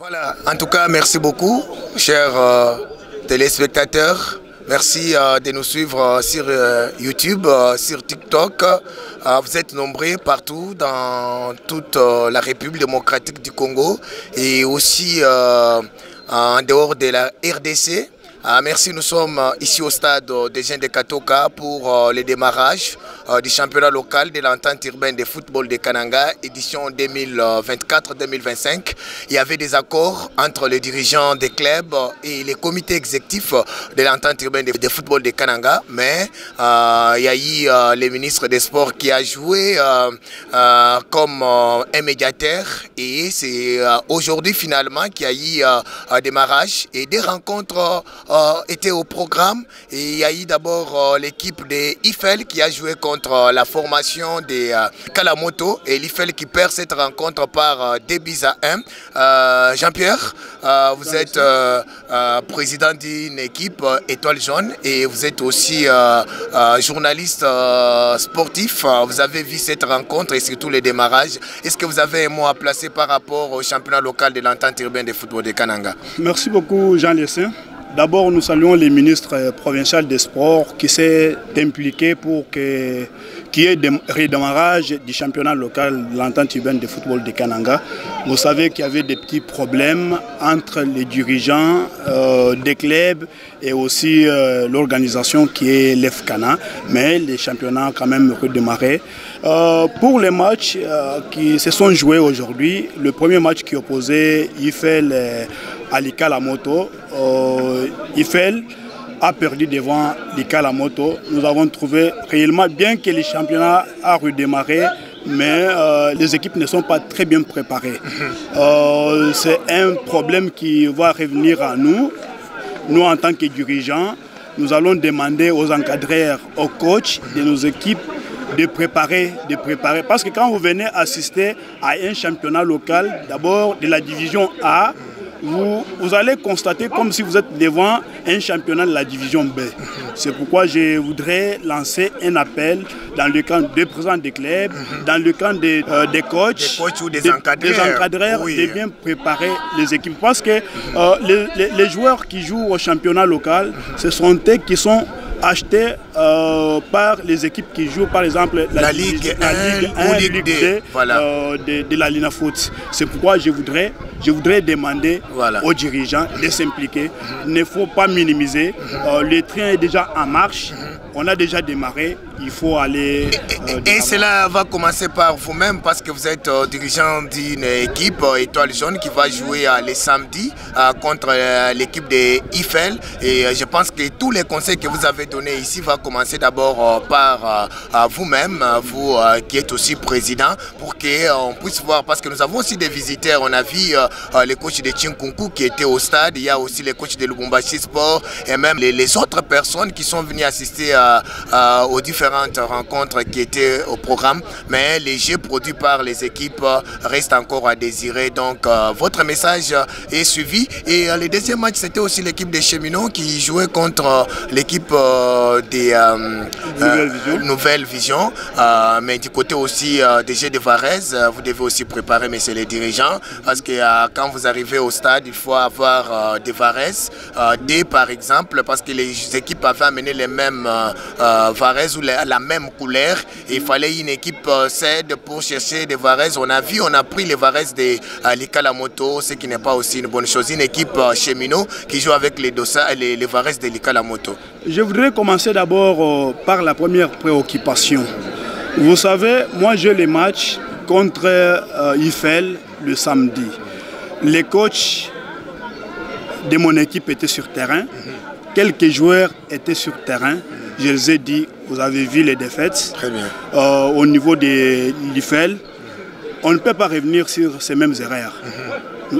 Voilà, en tout cas, merci beaucoup, chers téléspectateurs. Merci de nous suivre sur YouTube, sur TikTok. Vous êtes nombreux partout dans toute la République démocratique du Congo et aussi en dehors de la RDC. Merci, nous sommes ici au stade des Jeunes de Katoka pour le démarrage du championnat local de l'entente urbaine de football de Kananga, édition 2024-2025. Il y avait des accords entre les dirigeants des clubs et les comités exécutifs de l'entente urbaine de football de Kananga, mais il y a eu le ministre des Sports qui a joué comme un médiateur et c'est aujourd'hui finalement qu'il y a eu un démarrage et des rencontres étaient au programme. Et il y a eu d'abord l'équipe de IFEL qui a joué contre la formation de Kalamoto et l'IFEL qui perd cette rencontre par 2 buts à 1. Jean-Pierre, vous êtes président d'une équipe Étoile Jaune et vous êtes aussi journaliste sportif. Vous avez vu cette rencontre et surtout le démarrage. Est-ce que vous avez un mot à placer par rapport au championnat local de l'entente urbaine de football de Kananga? Merci beaucoup Jean Lessin. D'abord, nous saluons le ministre provincial des Sports qui s'est impliqué pour qu'il y ait un redémarrage du championnat local de l'entente urbaine de football de Kananga. Vous savez qu'il y avait des petits problèmes entre les dirigeants des clubs et aussi l'organisation qui est l'EFCANA, mais les championnats ont quand même redémarré. Pour les matchs qui se sont joués aujourd'hui, le premier match qui opposait IFEL à Kalamoto, IFEL a perdu devant Kalamoto. Nous avons trouvé réellement, bien que le championnat a redémarré, mais les équipes ne sont pas très bien préparées. C'est un problème qui va revenir à nous. Nous, en tant que dirigeants, nous allons demander aux encadreurs, aux coachs de nos équipes de préparer. Parce que quand vous venez assister à un championnat local, d'abord de la division A, vous allez constater comme si vous êtes devant un championnat de la division B. C'est pourquoi je voudrais lancer un appel dans le camp des présidents des clubs, dans le camp des coachs, ou des encadreurs, oui, de bien préparer les équipes. Parce que les joueurs qui jouent au championnat local, ce sont eux qui sont achetés par les équipes qui jouent par exemple la Ligue 1 ou Ligue 2 voilà. de la Lina Foot. C'est pourquoi je voudrais demander aux dirigeants de s'impliquer. Il ne faut pas minimiser. Le train est déjà en marche. On a déjà démarré. Il faut aller... Et cela va commencer par vous-même parce que vous êtes dirigeant d'une équipe Étoile Jaune qui va jouer les samedis contre l'équipe de IFEL. Et je pense que tous les conseils que vous avez donnés ici vont commencer d'abord par vous-même, vous qui êtes aussi président, pour qu'on puisse voir, parce que nous avons aussi des visiteurs. On a vu les coachs de Chinkunku qui étaient au stade, il y a aussi les coachs de Lubumbashi Sport et même les autres personnes qui sont venues assister aux différentes rencontres qui étaient au programme, mais les jeux produits par les équipes restent encore à désirer. Donc votre message est suivi. Et le deuxième match, c'était aussi l'équipe des cheminots qui jouait contre l'équipe des Nouvelle Vision. Mais du côté aussi des jeux de Varese, vous devez aussi préparer, messieurs les dirigeants, parce que quand vous arrivez au stade, il faut avoir des Varese, des par exemple, parce que les équipes avaient amené les mêmes Varese ou la même couleur. Et il fallait une équipe cède pour chercher des Varese. On a pris les Varese de Kalamoto, ce qui n'est pas aussi une bonne chose. Une équipe cheminot qui joue avec les Varese de Kalamoto. Je voudrais commencer d'abord par la première préoccupation. Vous savez, moi j'ai les matchs contre IFEL le samedi. Les coachs de mon équipe étaient sur terrain. Quelques joueurs étaient sur terrain. Je les ai dit, vous avez vu les défaites. Très bien. Au niveau de l'IFEL, on ne peut pas revenir sur ces mêmes erreurs.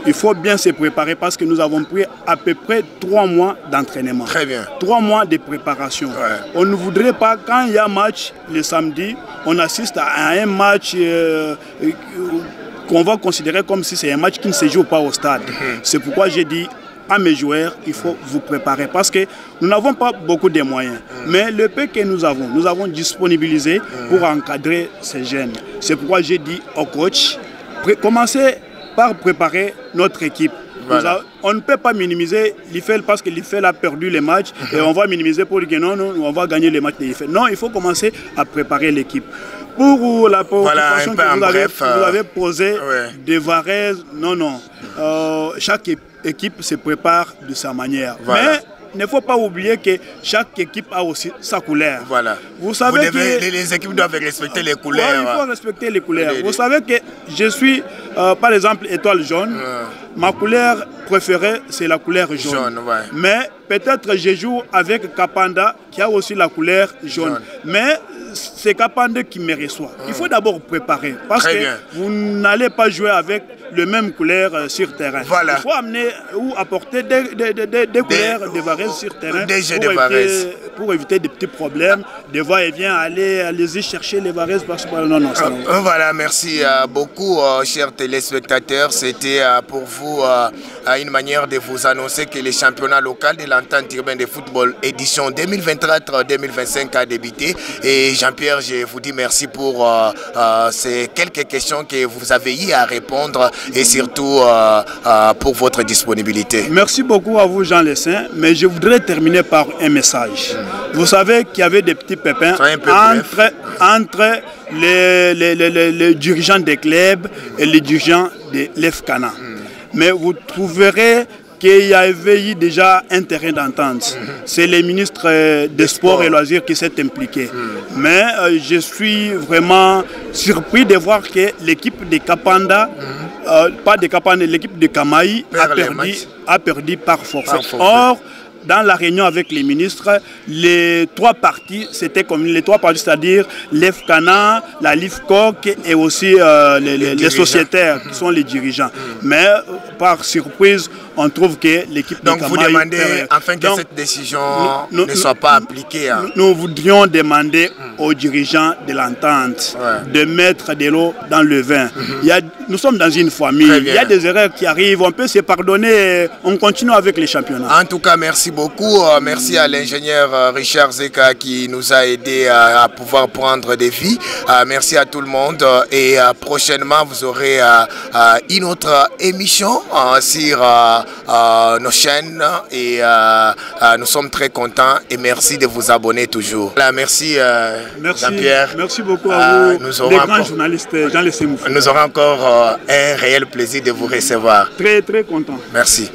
Il faut bien se préparer parce que nous avons pris à peu près 3 mois d'entraînement. Très bien. 3 mois de préparation. Ouais. On ne voudrait pas, quand il y a un match le samedi, on assiste à un match qu'on va considérer comme si c'est un match qui ne se joue pas au stade. C'est pourquoi j'ai dit à mes joueurs, il faut vous préparer parce que nous n'avons pas beaucoup de moyens. Mais le peu que nous avons disponibilisé pour encadrer ces jeunes. C'est pourquoi j'ai dit au coach, commencez par préparer notre équipe. Voilà. On ne peut pas minimiser l'IFEL parce que l'IFEL a perdu les matchs et on va minimiser pour dire que non, non, on va gagner les matchs de l'IFEL. Non, il faut commencer à préparer l'équipe. Pour la préoccupation que vous avez posée de Varese, non, non. Chaque équipe se prépare de sa manière. Voilà. Mais il ne faut pas oublier que chaque équipe a aussi sa couleur. Voilà. Vous savez les équipes doivent respecter les couleurs. Ouais, il faut respecter les couleurs. Vous savez que je suis, par exemple, étoile jaune. Ma couleur préférée, c'est la couleur jaune. Mais peut-être je joue avec Kapanda, qui a aussi la couleur jaune. Mais c'est Kapanda qui me reçoit. Il faut d'abord préparer. Parce que vous n'allez pas jouer avec le même couleur sur terrain. Voilà. Il faut amener ou apporter des couleurs de Varese sur terrain pour éviter des petits problèmes. Des va-et-vient, allez-y chercher les Varese parce que non, non, ça non. Voilà, merci beaucoup, chers téléspectateurs. C'était pour vous une manière de vous annoncer que le championnat local de l'entente urbaine de football édition 2024-2025 a débuté. Et Jean-Pierre, je vous dis merci pour ces quelques questions que vous avez eu à répondre et surtout pour votre disponibilité. Merci beaucoup à vous, Jean Lessin, mais je voudrais terminer par un message. Vous savez qu'il y avait des petits pépins entre les dirigeants des clubs et les dirigeants de l'EFCANA. Mais vous trouverez qu'il y avait eu déjà un terrain d'entente. C'est le ministre des Sports et Loisirs qui s'est impliqué. Mais je suis vraiment surpris de voir que l'équipe de Kapanda, pas de Kapanda, l'équipe de Kamaï a perdu par forfait. Or, dans la réunion avec les ministres, les trois parties, c'était comme les trois parties, c'est-à-dire l'EFCANA, la LIFCOC et aussi les sociétaires qui sont les dirigeants. Mais par surprise, on trouve que l'équipe de Kamaï... Donc vous demandez afin que cette décision ne soit pas appliquée. Nous voudrions demander aux dirigeants de l'entente de mettre de l'eau dans le vin. Nous sommes dans une famille, il y a des erreurs qui arrivent, on peut se pardonner, on continue avec les championnats. En tout cas, merci beaucoup. Merci à l'ingénieur Richard Zeka qui nous a aidé à pouvoir prendre des vies. Merci à tout le monde et prochainement vous aurez une autre émission sur nos chaînes et nous sommes très contents et merci de vous abonner toujours. Merci Jean-Pierre. Merci beaucoup à vous, les grands journalistes, Jean Lessin. Nous aurons encore un réel plaisir de vous recevoir. Très très content. Merci.